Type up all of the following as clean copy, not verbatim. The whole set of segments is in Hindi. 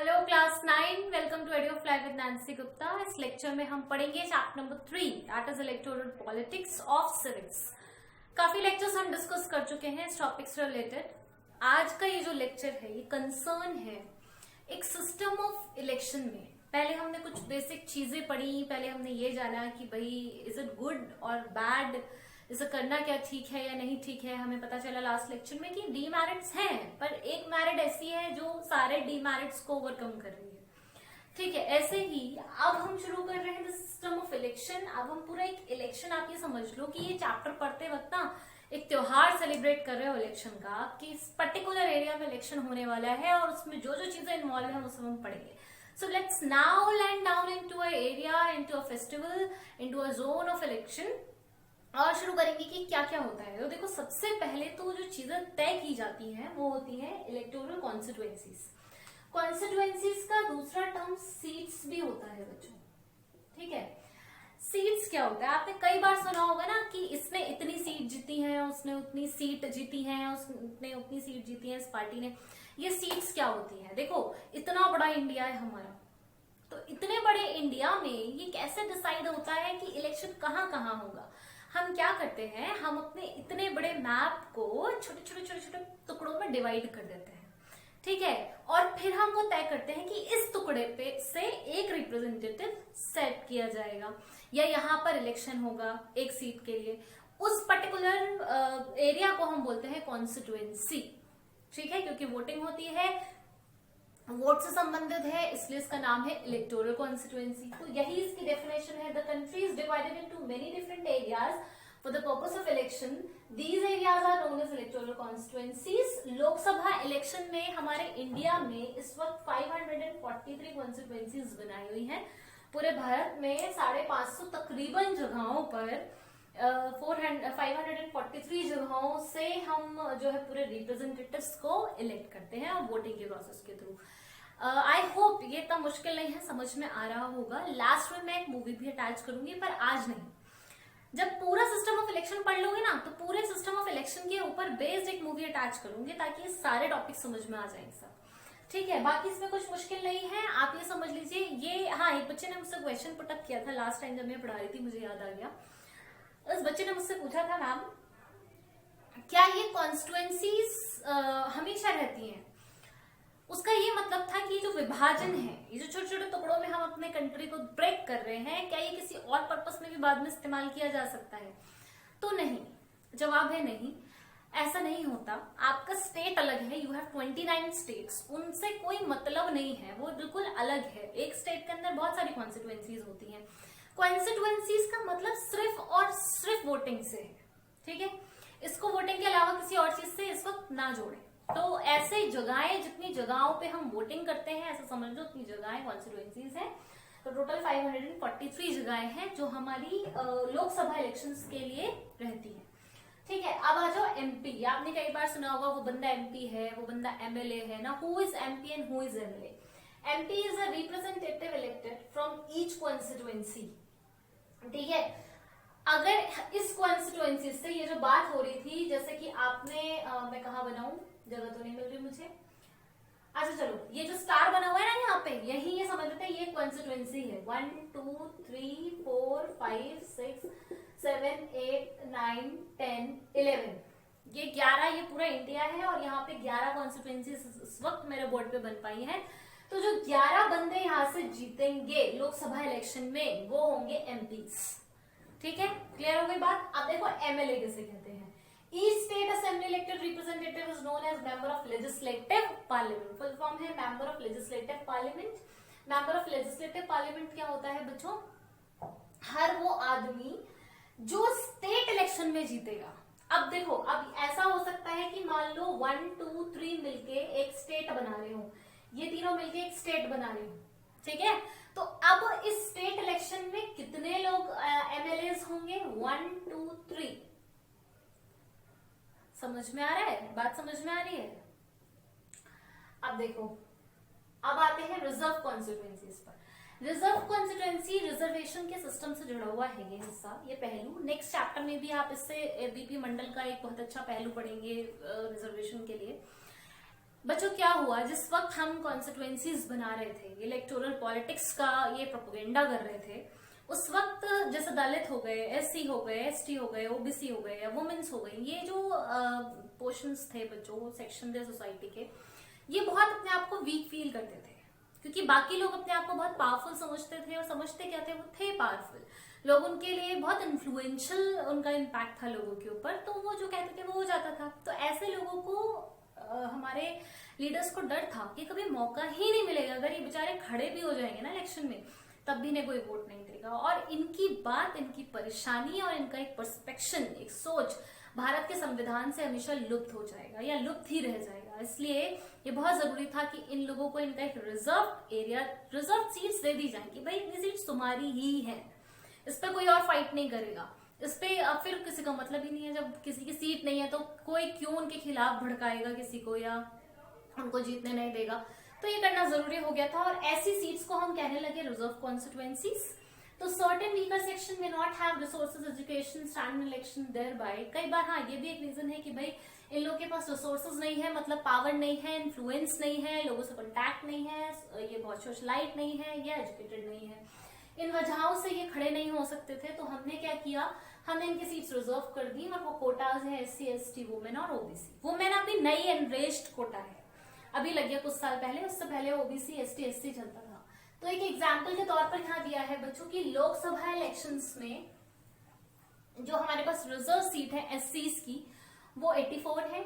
हेलो क्लास 9, वेलकम टू एडियो फ्लाई विद नैंसी गुप्ता। इस लेक्चर में हम पढ़ेंगे chapter number 3, that is electoral politics of civics. काफी लेक्चर्स हम डिस्कस कर चुके हैं इस टॉपिक से रिलेटेड। आज का ये जो लेक्चर है ये कंसर्न है एक सिस्टम ऑफ इलेक्शन में। पहले हमने कुछ बेसिक चीजें पढ़ी, पहले हमने ये जाना कि भाई इज इट गुड और बैड, इसे करना क्या ठीक है या नहीं ठीक है। हमें पता चला लास्ट लेक्चर में कि डीमेरिट्स हैं, पर एक मेरिट ऐसी है जो सारे डीमेरिट्स को ओवरकम कर रही है। ठीक है, ऐसे ही अब हम शुरू कर रहे हैं द सिस्टम ऑफ इलेक्शन। अब हम पूरा एक इलेक्शन, आप ये समझ लो कि ये चैप्टर पढ़ते वक्त ना एक त्योहार सेलिब्रेट कर रहे हो इलेक्शन का, कि इस पर्टिकुलर एरिया में इलेक्शन होने वाला है और उसमें जो जो चीजें इन्वॉल्व है वो सब हम पढ़ेंगे। So let's now land down into a area, into a festival, into a zone of election और शुरू करेंगे कि क्या क्या होता है। तो देखो, सबसे पहले तो जो चीजें तय की जाती हैं वो होती है इलेक्टोरल कॉन्स्टिट्यूएंसीज। कॉन्स्टिट्यूएंसीज का दूसरा टर्म सीट्स भी होता है बच्चों। ठीक है, सीट्स क्या होता है? आपने कई बार सुना होगा ना कि इसने इतनी सीट जीती है, उसने उतनी सीट जीती है, उसने उतनी सीट जीती है, इस पार्टी ने। ये सीट्स क्या होती है? देखो, इतना बड़ा इंडिया है हमारा, तो इतने बड़े इंडिया में ये कैसे डिसाइड होता है कि इलेक्शन कहाँ कहाँ होगा? हम क्या करते हैं, हम अपने इतने बड़े मैप को छोटे छोटे छोटे छोटे टुकड़ों में डिवाइड कर देते हैं। ठीक है, और फिर हम वो तय करते हैं कि इस टुकड़े पे से एक रिप्रेजेंटेटिव सेट किया जाएगा या यहाँ पर इलेक्शन होगा एक सीट के लिए। उस पर्टिकुलर एरिया को हम बोलते हैं कॉन्स्टिट्यूएंसी। ठीक है, क्योंकि वोटिंग होती है, वोट से संबंधित है, इसलिए इसका नाम है इलेक्टोरल कॉन्स्टिट्यूएंसी। तो यही इसकी डेफिनेशन है। The country is divided into many different areas for the purpose of election. These areas are known as electoral constituencies. Lok Sabha election में हमारे इंडिया में इस वक्त 543 कॉन्स्टिट्यूएंसीज बनाई हुई हैं। पूरे भारत में 550 तकरीबन जगहों पर 543 जगहों से हम जो है पूरे रिप्रेजेंटेटिव्स को इलेक्ट करते हैं और वोटिंग के प्रोसेस के थ्रू। आई होप ये इतना मुश्किल नहीं है, समझ में आ रहा होगा। लास्ट में मैं एक मूवी भी अटैच करूंगी, पर आज नहीं। जब पूरा सिस्टम ऑफ इलेक्शन पढ़ लोगे ना, तो पूरे सिस्टम ऑफ इलेक्शन के ऊपर बेस्ड एक मूवी अटैच करूंगी, ताकि ये सारे टॉपिक समझ में आ जाएंगे सब। ठीक है, बाकी इसमें कुछ मुश्किल नहीं है, आप ये समझ लीजिए। ये हाँ, एक बच्चे ने मुझसे क्वेश्चन पुटअप किया था लास्ट टाइम जब मैं पढ़ा रही थी, मुझे याद आ गया। उस बच्चे ने मुझसे पूछा था, मैम क्या ये कॉन्स्टिट्यूएंसीज हमेशा रहती हैं? उसका ये मतलब था कि जो विभाजन है, ये जो छोटे छोटे टुकड़ों में हम अपने कंट्री को ब्रेक कर रहे हैं, क्या ये किसी और पर्पस में भी बाद में इस्तेमाल किया जा सकता है? तो नहीं, जवाब है नहीं, ऐसा नहीं होता। आपका स्टेट अलग है, यू हैव 29 स्टेट्स, उनसे कोई मतलब नहीं है, वो बिल्कुल अलग है। एक स्टेट के अंदर बहुत सारी कॉन्स्टिट्यूएंसीज होती हैं। कॉन्स्टिट्यूएंसीज का मतलब सिर्फ और सिर्फ वोटिंग से है। ठीक है, इसको वोटिंग के अलावा किसी और चीज से इस वक्त ना जोड़े। तो ऐसे जगहें, जितनी जगहों पे हम वोटिंग करते हैं, ऐसा समझ लो उतनी जगहें कॉन्स्टिट्यूएंसीज हैं। तो टोटल 543 जगहें हैं जो हमारी लोकसभा इलेक्शंस के लिए रहती है। ठीक है, अब आ जाओ एमपी। आपने कई बार सुना होगा वो बंदा एमपी है, वो बंदा एमएलए है ना। Who is MP and who is MLA? MP is a representative elected from each constituency. ठीक है, अगर इस कॉन्स्टिट्यूएंसी से ये जो बात हो रही थी, जैसे कि आपने मैं कहाँ बनाऊं, जगह तो नहीं मिल रही मुझे। अच्छा चलो, ये जो स्टार बना हुआ है ना यहाँ पे, यही ये समझ लेते हैं ये कॉन्स्टिट्यूएंसी है। 1 2 3 4 5 6 7 8 9 10 11, ये 11, ये पूरा इंडिया है और यहाँ पे 11 कॉन्स्टिट्यूएंसी इस वक्त मेरे बोर्ड पे बन पाई है। तो जो 11 बंदे यहाँ से जीतेंगे लोकसभा इलेक्शन में, वो होंगे एमपीज। ठीक है, क्लियर हो गई बात? अब देखो एमएलए किसे कहते हैं। Each state assembly elected representative is known as member of legislative parliament. Full form है member of legislative parliament. member of legislative parliament क्या होता है बच्चों? हर वो आदमी जो स्टेट इलेक्शन में जीतेगा। अब देखो, अब ऐसा हो सकता है कि मान लो 1 2 3 मिलके एक स्टेट बना रहे हो, ये तीनों मिलके एक स्टेट बना रहे हो। ठीक है, तो अब इस स्टेट इलेक्शन में कितने लोग एमएलए होंगे? 1 2 3। समझ में आ रहा है? बात समझ में आ रही है? अब देखो, अब आते हैं रिजर्व कॉन्स्टिट्यूएंसीज पर। रिजर्व कॉन्स्टिट्यूएंसी रिजर्वेशन के सिस्टम से जुड़ा हुआ है ये हिस्सा, ये पहलू। नेक्स्ट चैप्टर में भी आप इससे बीपी मंडल का एक बहुत अच्छा पहलू पढ़ेंगे रिजर्वेशन के लिए। बच्चों क्या हुआ, जिस वक्त हम कॉन्स्टिट्यूएंसीज बना रहे थे, इलेक्टोरल पॉलिटिक्स का ये प्रोपेगेंडा कर रहे थे, उस वक्त जैसे दलित हो गए, एससी हो गए, एसटी हो गए, ओबीसी हो गए या वुमेन्स हो गई, ये जो पोर्शंस थे बच्चों, सेक्शन थे सोसाइटी के, ये बहुत अपने आप को वीक फील करते थे, क्योंकि बाकी लोग अपने आप को बहुत पावरफुल समझते थे, और समझते क्या थे, वो थे पावरफुल लोग, उनके लिए बहुत इन्फ्लुएंशियल उनका इम्पैक्ट था लोगों के ऊपर, तो वो जो कहते थे वो हो जाता था। तो ऐसे लोगों को हमारे लीडर्स को डर था कि कभी मौका ही नहीं मिलेगा, अगर ये बेचारे खड़े भी हो जाएंगे ना इलेक्शन में, तब भी इन्हें कोई वोट नहीं देगा। और इनकी बात, इनकी परेशानी और इनका एक पर्सपेक्शन, एक सोच भारत के संविधान से हमेशा लुप्त हो जाएगा या लुप्त ही रह जाएगा। इसलिए ये बहुत जरूरी था कि इन लोगों को इनका एक रिजर्व एरिया, रिजर्व सीट्स दे दी जाए कि भाई ये सीट्स तुम्हारी ही है, इस पर कोई और फाइट नहीं करेगा, इस पे फिर किसी का मतलब ही नहीं है। जब किसी की सीट नहीं है तो कोई क्यों उनके खिलाफ भड़काएगा किसी को या उनको जीतने नहीं देगा। तो ये करना जरूरी हो गया था, और ऐसी सीट्स को हम कहने लगे रिजर्व कॉन्स्टिट्यूएंसीज। तो सर्टेन वीकर सेक्शन में not have resources, education, stand in election thereby. कई बार हाँ ये भी एक रीजन है कि भाई इन लोगों के पास रिसोर्सेज नहीं है, मतलब पावर नहीं है, इन्फ्लुएंस नहीं है, लोगों से कॉन्टैक्ट नहीं है, ये बहुत सोशलाइट नहीं है या एजुकेटेड नहीं है। इन वजहों से ये खड़े नहीं हो सकते थे। तो हमने क्या किया, हमने इनकी सीट्स रिजर्व कर दी, और वो कोटाज है एससी, एसटी, वुमेन और ओबीसी। वुमेन अभी नई एनरेज्ड कोटा है, अभी लग गया कुछ साल पहले, उससे पहले ओबीसी, एसटी, एससी चलता था। तो एक एग्जाम्पल के तौर पर यहाँ दिया है बच्चों की लोकसभा इलेक्शंस में जो हमारे पास रिजर्व सीट है एससीज की वो 84 है,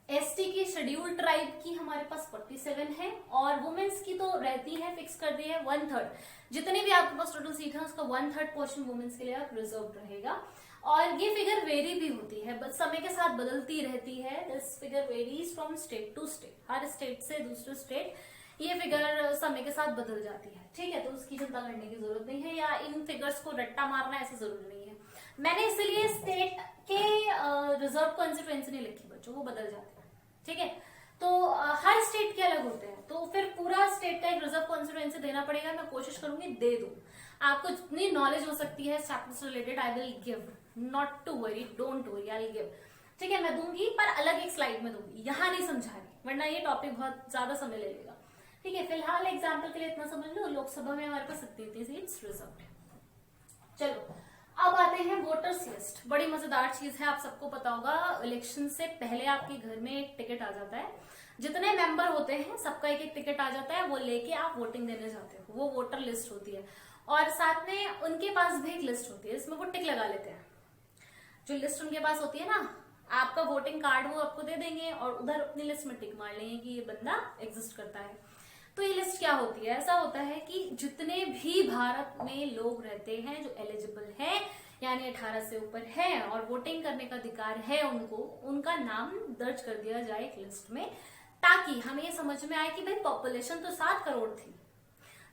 एसटी की शेड्यूल्ड ट्राइब की हमारे पास 47 है, और वुमेन्स की तो रहती है, फिक्स कर दी है 1/3। जितने भी आपके पास टोटल सीट है उसका 1/3 पोर्शन वुमेन्स के लिए आप रिजर्व रहेगा। और ये फिगर वेरी भी होती है, बस समय के साथ बदलती रहती है। This figure varies from state to state, हर स्टेट से दूसरे स्टेट ये फिगर समय के साथ बदल जाती है, ठीक है। तो उसकी चिंता करने की जरूरत नहीं है, या इन फिगर्स को रट्टा मारना ऐसा जरूरी नहीं है। मैंने इसलिए स्टेट के रिजर्व कॉन्स्टिट्यूएंसी नहीं लिखी बच्चों, वो बदल जाते हैं, ठीक है। तो हर स्टेट के अलग होते हैं, तो फिर पूरा स्टेट का एक रिजर्व कॉन्स्टिट्यूएंसी देना पड़ेगा। मैं कोशिश करूंगी दे दूं, आपको जितनी नॉलेज हो सकती है चैप्टर से related I will give, not to worry, don't worry, I will give, ठीक है। मैं दूंगी पर अलग एक स्लाइड में दूंगी, यहाँ नहीं समझा रही, वरना ये टॉपिक बहुत ज्यादा समय ले लेगा, ठीक है। फिलहाल एग्जाम्पल के लिए इतना समझ लो, लोकसभा में हमारे पास 37 सीट्स रिजर्व है। चलो अब आते हैं वोटर्स लिस्ट। बड़ी मजेदार चीज है, आप सबको पता होगा, इलेक्शन से पहले आपके घर में एक टिकट आ जाता है, जितने मेंबर होते हैं सबका एक एक टिकट आ जाता है, वो लेके आप वोटिंग देने जाते हो, वो वोटर लिस्ट होती है। और साथ में उनके पास भी एक लिस्ट होती है, इसमें वो टिक लगा लेते हैं। जो लिस्ट उनके पास होती है ना, आपका वोटिंग कार्ड वो आपको दे देंगे, और उधर अपनी लिस्ट में टिक मार लेंगे कि ये बंदा एग्जिस्ट करता है। तो ये लिस्ट क्या होती है, ऐसा होता है कि जितने भी भारत में लोग रहते हैं जो एलिजिबल हैं, यानी 18 से ऊपर है और वोटिंग करने का अधिकार है उनको, उनका नाम दर्ज कर दिया जाए एक लिस्ट में, ताकि हमें ये समझ में आए कि भाई पॉपुलेशन तो 7 करोड़ थी,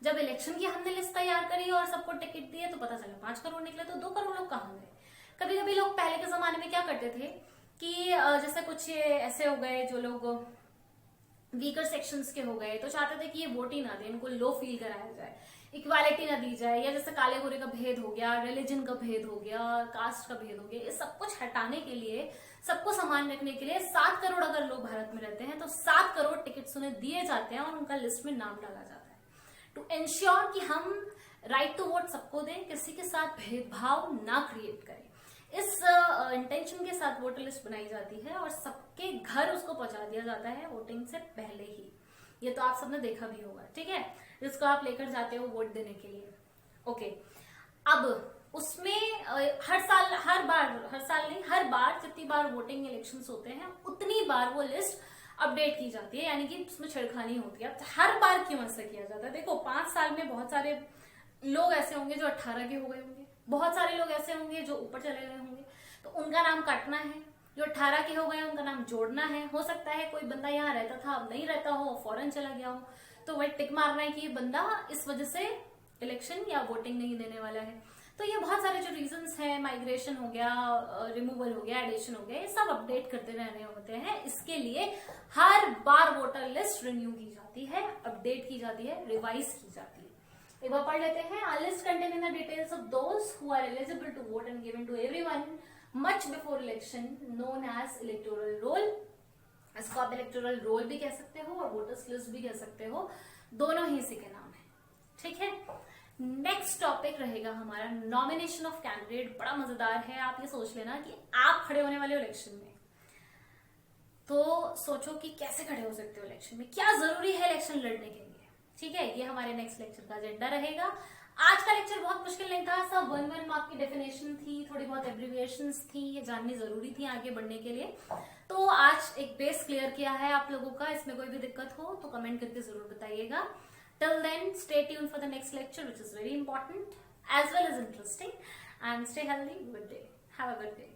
जब इलेक्शन की हमने लिस्ट तैयार करी और सबको टिकट दिए तो पता चला 5 करोड़ निकले, तो 2 करोड़ लोग कहाँ गए। कभी कभी लोग पहले के जमाने में क्या करते थे कि जैसे कुछ ऐसे हो गए जो लोग वीकर सेक्शंस के हो गए, तो चाहते थे कि ये वोट ही ना दे, इनको लो फील कराया जाए, इक्वालिटी ना दी जाए, या जैसे काले गोरे का भेद हो गया, रिलीजन का भेद हो गया, कास्ट का भेद हो गया, ये सब कुछ हटाने के लिए, सबको समान रखने के लिए 7 करोड़ अगर लोग भारत में रहते हैं तो 7 करोड़ टिकट्स उन्हें दिए जाते हैं और उनका लिस्ट में नाम डाला जाता है, टू एंश्योर कि हम राइट टू वोट सबको दें, किसी के साथ भेदभाव ना क्रिएट करें। इस इंटेंशन के साथ वोटर लिस्ट बनाई जाती है और सबके घर उसको पहुंचा दिया जाता है वोटिंग से पहले ही। ये तो आप सबने देखा भी होगा, ठीक है, जिसको आप लेकर जाते हो वोट देने के लिए। ओके, अब उसमें हर बार जितनी बार वोटिंग इलेक्शंस होते हैं उतनी बार वो लिस्ट अपडेट की जाती है, यानी कि उसमें छेड़खानी होती है। हर बार क्यों ऐसा किया जाता है? देखो 5 साल में बहुत सारे लोग ऐसे होंगे जो 18 के हो गए होंगे, बहुत सारे लोग ऐसे होंगे जो ऊपर चले गए होंगे, तो उनका नाम काटना है। जो 18 के हो गए उनका नाम जोड़ना है। हो सकता है कोई बंदा यहाँ रहता था अब नहीं रहता हो, फॉरेन चला गया हो, तो वही टिक मारना है कि ये बंदा इस वजह से इलेक्शन या वोटिंग नहीं देने वाला है। तो ये बहुत सारे जो रीजंस हैं, माइग्रेशन हो गया, रिमूवल हो गया, एडिशन हो गया, ये सब अपडेट करते रहने होते हैं। इसके लिए हर बार वोटर लिस्ट रिन्यू की जाती है, अपडेट की जाती है, रिवाइज की जाती है। एक बार पढ़ लेते हैं। A list containing the details of those who are eligible to vote and given to everyone much before election, known as electoral roll. इसको आप इलेक्टोरल रोल भी कह सकते हो और वोटर्स लिस्ट भी कह सकते हो, दोनों ही इसी के नाम है। ठीक है, नेक्स्ट टॉपिक रहेगा हमारा नॉमिनेशन ऑफ कैंडिडेट। बड़ा मजेदार है। आप ये सोच लेना कि आप खड़े होने वाले हो इलेक्शन में, तो सोचो कि कैसे खड़े हो सकते हो इलेक्शन में, क्या जरूरी है इलेक्शन लड़ने के लिए। ठीक है, ये हमारे नेक्स्ट लेक्चर का एजेंडा रहेगा। आज का लेक्चर बहुत मुश्किल नहीं था, सब 1 मार्क की डेफिनेशन थी, थोड़ी बहुत एब्रिविएशंस थी, ये जाननी जरूरी थी आगे बढ़ने के लिए। तो आज एक बेस क्लियर किया है आप लोगों का। इसमें कोई भी दिक्कत हो तो कमेंट करके जरूर बताइएगा। Till then stay tuned for the next lecture which is very important as well as interesting, and stay healthy. Good day. Have a good day.